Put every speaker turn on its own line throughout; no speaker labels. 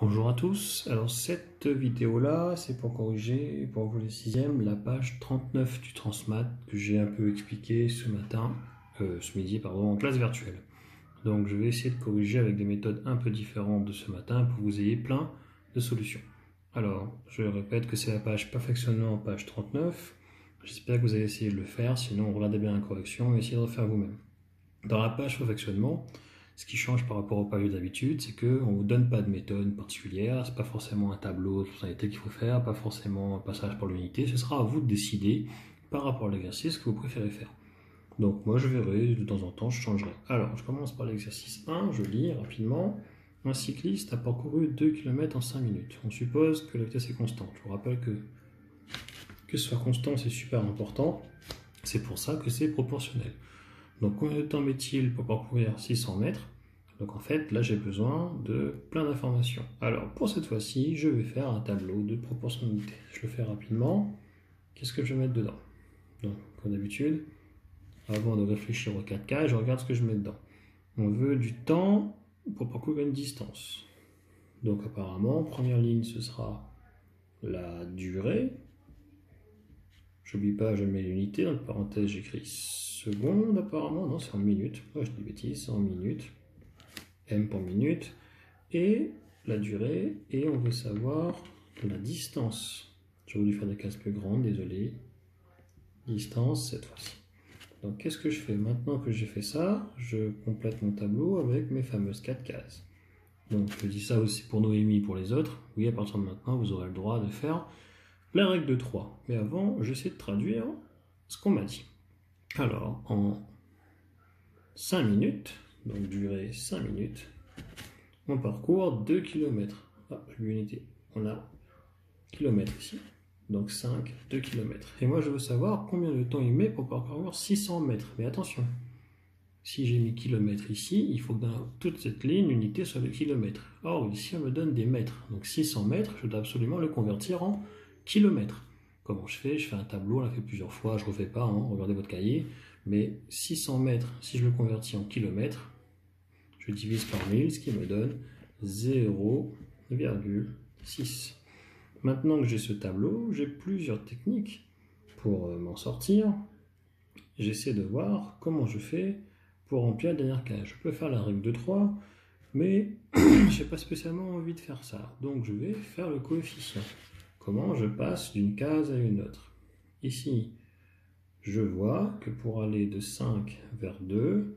Bonjour à tous, alors cette vidéo là c'est pour corriger pour vous les 6e la page 39 du Transmat que j'ai un peu expliqué ce midi en classe virtuelle. Donc je vais essayer de corriger avec des méthodes un peu différentes de ce matin pour que vous ayez plein de solutions. Alors je répète que c'est la page perfectionnement page 39, j'espère que vous allez essayer de le faire, sinon regardez bien la correction et essayez de le refaire vous-même. Dans la page perfectionnement, ce qui change par rapport aux pages d'habitude, c'est qu'on ne vous donne pas de méthode particulière, c'est pas forcément un tableau de fonctionnalités qu'il faut faire, pas forcément un passage par l'unité, ce sera à vous de décider par rapport à l'exercice que vous préférez faire. Donc moi je verrai, de temps en temps je changerai. Alors je commence par l'exercice 1, je lis rapidement. Un cycliste a parcouru 2 km en 5 minutes. On suppose que la vitesse est constante. Je vous rappelle que ce soit constant c'est super important, c'est pour ça que c'est proportionnel. Donc combien de temps met-il pour parcourir 600 mètres? Donc en fait, là j'ai besoin de plein d'informations. Alors pour cette fois-ci, je vais faire un tableau de proportionnalité. Je le fais rapidement. Qu'est-ce que je vais mettre dedans? Donc comme d'habitude, avant de réfléchir au 4K, je regarde ce que je mets dedans. On veut du temps pour parcourir une distance. Donc apparemment, première ligne, ce sera la durée. J'oublie pas, je mets l'unité, dans parenthèse j'écris seconde apparemment, non c'est en minutes, je dis bêtise, c'est en minutes, M pour minute, et la durée, et on veut savoir la distance. J'ai voulu faire des cases plus grandes, désolé, distance cette fois-ci. Donc qu'est-ce que je fais? Maintenant que j'ai fait ça, je complète mon tableau avec mes fameuses 4 cases. Donc je dis ça aussi pour Noémie, pour les autres, oui à partir de maintenant vous aurez le droit de faire la règle de 3. Mais avant, j'essaie de traduire ce qu'on m'a dit. Alors, en 5 minutes, donc durée 5 minutes, on parcourt 2 km. Ah, j'ai l'unité. On a kilomètres ici. Donc 5, 2 km. Et moi, je veux savoir combien de temps il met pour parcourir 600 mètres. Mais attention, si j'ai mis kilomètres ici, il faut que dans toute cette ligne, l'unité soit le kilomètre. Or, ici, on me donne des mètres. Donc 600 mètres, je dois absolument le convertir en kilomètres. Comment je fais? Je fais un tableau, on l'a fait plusieurs fois, je ne refais pas, regardez votre cahier. Mais 600 mètres, si je le convertis en kilomètres, je divise par 1000, ce qui me donne 0,6. Maintenant que j'ai ce tableau, j'ai plusieurs techniques pour m'en sortir. J'essaie de voir comment je fais pour remplir la dernière case. Je peux faire la règle de 3, mais je n'ai pas spécialement envie de faire ça. Donc je vais faire le coefficient. Comment je passe d'une case à une autre? Ici, je vois que pour aller de 5 vers 2,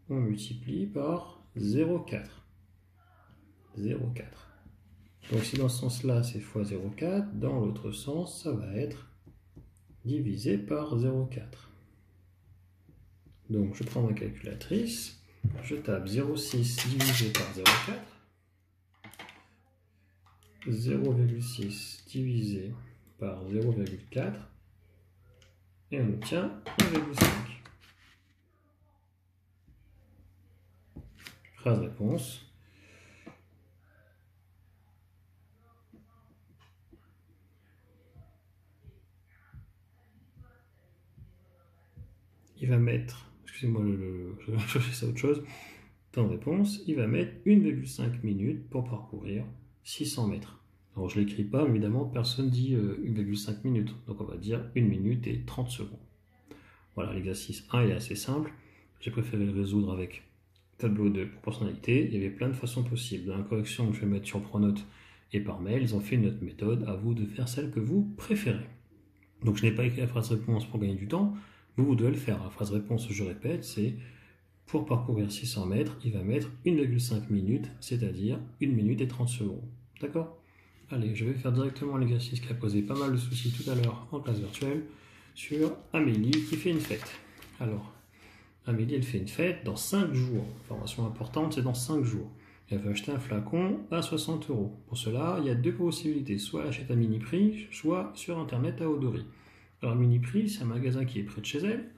on multiplie par 0,4. 0,4. Donc si dans ce sens-là, c'est fois 0,4, dans l'autre sens, ça va être divisé par 0,4. Donc je prends ma calculatrice, je tape 0,6 divisé par 0,4. 0,6 divisé par 0,4 et on obtient 1,5. Phrase réponse. Il va mettre, excusez-moi, je fais ça autre chose, temps de réponse, il va mettre 1,5 minutes pour parcourir 600 mètres. Alors je ne l'écris pas, évidemment, personne dit 1,5 minutes. Donc on va dire 1 minute et 30 secondes. Voilà, l'exercice 1 est assez simple. J'ai préféré le résoudre avec tableau de proportionnalité. Il y avait plein de façons possibles. Dans la correction que je vais mettre sur Pronote et par mail, ils ont fait une autre méthode. À vous de faire celle que vous préférez. Donc je n'ai pas écrit la phrase réponse pour gagner du temps. Vous devez le faire. La phrase réponse, je répète, c'est pour parcourir 600 mètres, il va mettre 1,5 minutes, c'est-à-dire 1 minute et 30 secondes. D'accord? Allez, je vais faire directement l'exercice qui a posé pas mal de soucis tout à l'heure en classe virtuelle sur Amélie qui fait une fête. Alors, Amélie, elle fait une fête dans 5 jours. Information importante, c'est dans 5 jours. Elle veut acheter un flacon à 60 €. Pour cela, il y a deux possibilités. Soit elle achète à Miniprix, soit sur Internet à Odori. Alors, Miniprix, c'est un magasin qui est près de chez elle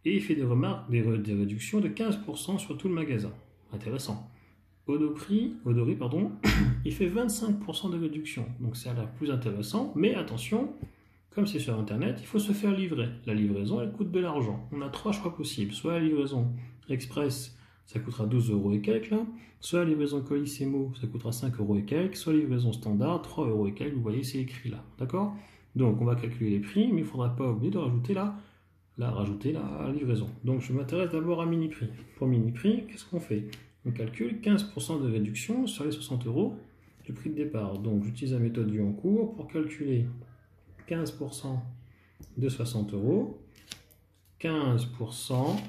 et il fait des réductions de 15% sur tout le magasin. Intéressant. Odori, il fait 25% de réduction. Donc ça a l'air plus intéressant. Mais attention, comme c'est sur Internet, il faut se faire livrer. La livraison, elle coûte de l'argent. On a 3 choix possibles. Soit la livraison express, ça coûtera 12 euros et quelques là. Soit la livraison Colissimo, ça coûtera 5 euros et quelques. Soit la livraison standard, 3 euros et quelques. Vous voyez, c'est écrit là. D'accord? Donc, on va calculer les prix, mais il ne faudra pas oublier de rajouter la livraison. Donc, je m'intéresse d'abord à mini-prix. Pour mini-prix, qu'est-ce qu'on fait? On calcule 15% de réduction sur les 60 euros du prix de départ. Donc, j'utilise la méthode vue en cours pour calculer 15% de 60 euros. 15%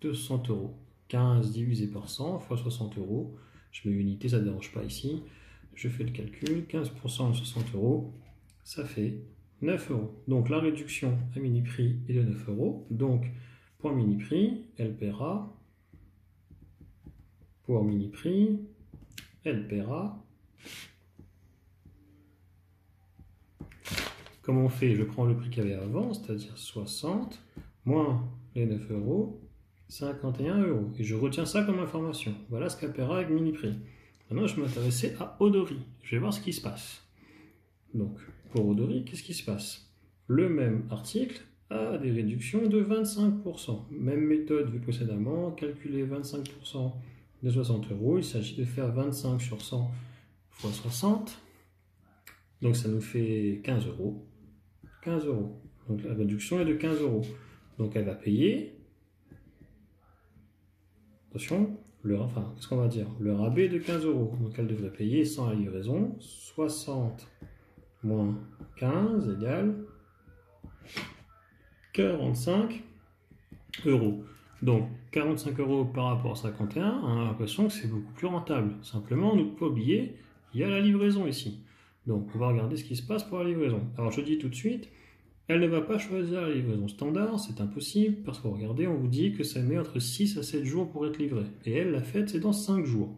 de 60 euros. 15 divisé par 100 fois 60 euros. Je mets unité, ça ne dérange pas ici. Je fais le calcul. 15% de 60 euros, ça fait 9 euros. Donc la réduction à mini-prix est de 9 euros. Donc pour mini-prix, elle paiera. Pour mini-prix, elle paiera. Comme on fait, je prends le prix qu'il y avait avant, c'est-à-dire 60, moins les 9 euros, 51 euros. Et je retiens ça comme information. Voilà ce qu'elle paiera avec mini-prix. Maintenant, je vais m'intéresser à Odori. Je vais voir ce qui se passe. Donc, pour Odori, qu'est-ce qui se passe? Le même article a des réductions de 25%. Même méthode vue précédemment, calculer 25% de 60 euros. Il s'agit de faire 25 sur 100 fois 60. Donc, ça nous fait 15 euros. 15 euros. Donc, la réduction est de 15 euros. Donc, elle va payer. Attention, qu'est-ce qu'on va dire? Le rabais de 15 euros. Donc, elle devrait payer sans la livraison 60 moins 15 égale 45 euros. Donc 45 euros par rapport à 51, on a l'impression que c'est beaucoup plus rentable. Simplement, ne pas oublier, il y a la livraison ici. Donc on va regarder ce qui se passe pour la livraison. Alors je dis tout de suite, elle ne va pas choisir la livraison standard, c'est impossible, parce que regardez, on vous dit que ça met entre 6 à 7 jours pour être livré. Et elle, la fête, c'est dans 5 jours.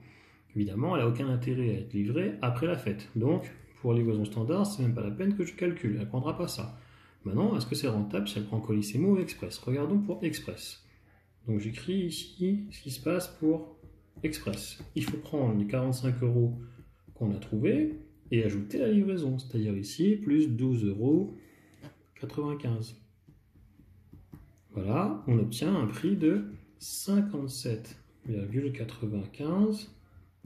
Évidemment, elle n'a aucun intérêt à être livrée après la fête. Donc, pour la livraison standard, c'est même pas la peine que je calcule, elle ne prendra pas ça. Maintenant, est-ce que c'est rentable si elle prend Colissimo ou Express? Regardons pour Express. Donc j'écris ici ce qui se passe pour Express. Il faut prendre les 45 euros qu'on a trouvés et ajouter la livraison, c'est-à-dire ici plus 12,95 euros. Voilà, on obtient un prix de 57,95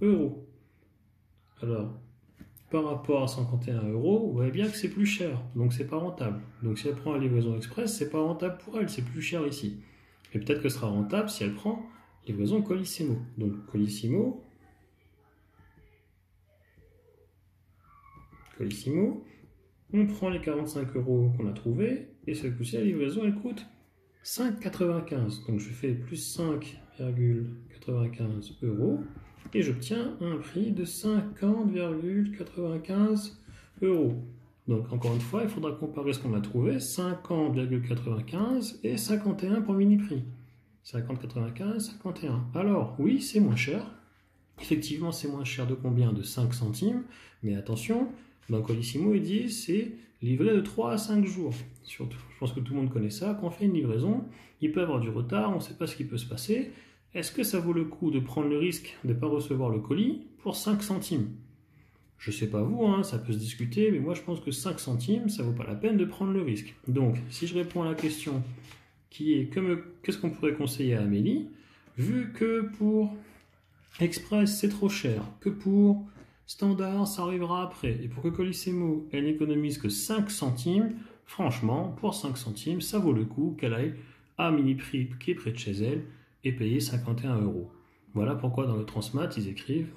euros. Alors, par rapport à 51 euros, vous voyez bien que c'est plus cher, donc c'est pas rentable. Donc si elle prend la livraison express, c'est pas rentable pour elle, c'est plus cher ici. Et peut-être que ce sera rentable si elle prend livraison Colissimo. Donc Colissimo, on prend les 45 euros qu'on a trouvés, et ce coup-ci, la livraison, elle coûte 5,95. Donc je fais plus 5,95 euros. Et j'obtiens un prix de 50,95 euros. Donc encore une fois, il faudra comparer ce qu'on a trouvé, 50,95 et 51 pour mini-prix. 50,95, 51. Alors, oui, c'est moins cher. Effectivement, c'est moins cher de combien? De 5 centimes. Mais attention, dans Colissimo, il dit c'est livré de 3 à 5 jours. Surtout, je pense que tout le monde connaît ça. Quand on fait une livraison, il peut y avoir du retard, on ne sait pas ce qui peut se passer. Est-ce que ça vaut le coup de prendre le risque de ne pas recevoir le colis pour 5 centimes? Je ne sais pas vous, hein, ça peut se discuter, mais moi je pense que 5 centimes, ça ne vaut pas la peine de prendre le risque. Donc, si je réponds à la question qui est qu'est-ce qu'on pourrait conseiller à Amélie, vu que pour Express c'est trop cher, que pour Standard ça arrivera après, et pour que Colissimo elle n'économise que 5 centimes, franchement, pour 5 centimes, ça vaut le coup qu'elle aille à Mini-Prix qui est près de chez elle, et payer 51 euros. Voilà pourquoi dans le Transmat, ils écrivent,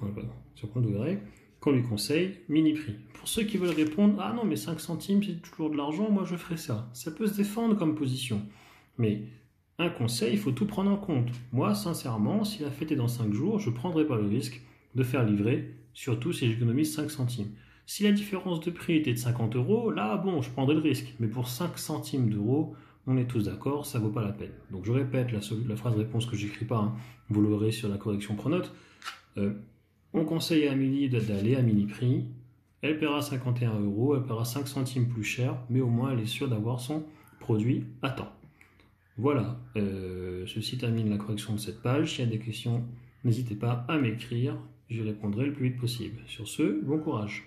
sur compte degré, qu'on lui conseille mini-prix. Pour ceux qui veulent répondre, ah non mais 5 centimes c'est toujours de l'argent, moi je ferai ça. Ça peut se défendre comme position. Mais un conseil, il faut tout prendre en compte. Moi, sincèrement, si la fête est dans 5 jours, je ne prendrai pas le risque de faire livrer, surtout si j'économise 5 centimes. Si la différence de prix était de 50 euros, là, bon, je prendrai le risque. Mais pour 5 centimes d'euros, on est tous d'accord, ça ne vaut pas la peine. Donc je répète la phrase réponse que je n'écris pas, hein. Vous l'aurez sur la correction pronote. On conseille à Amélie d'aller à mini-prix. Elle paiera 51 euros, elle paiera 5 centimes plus cher, mais au moins elle est sûre d'avoir son produit à temps. Voilà, ceci termine la correction de cette page. S'il y a des questions, n'hésitez pas à m'écrire, je répondrai le plus vite possible. Sur ce, bon courage.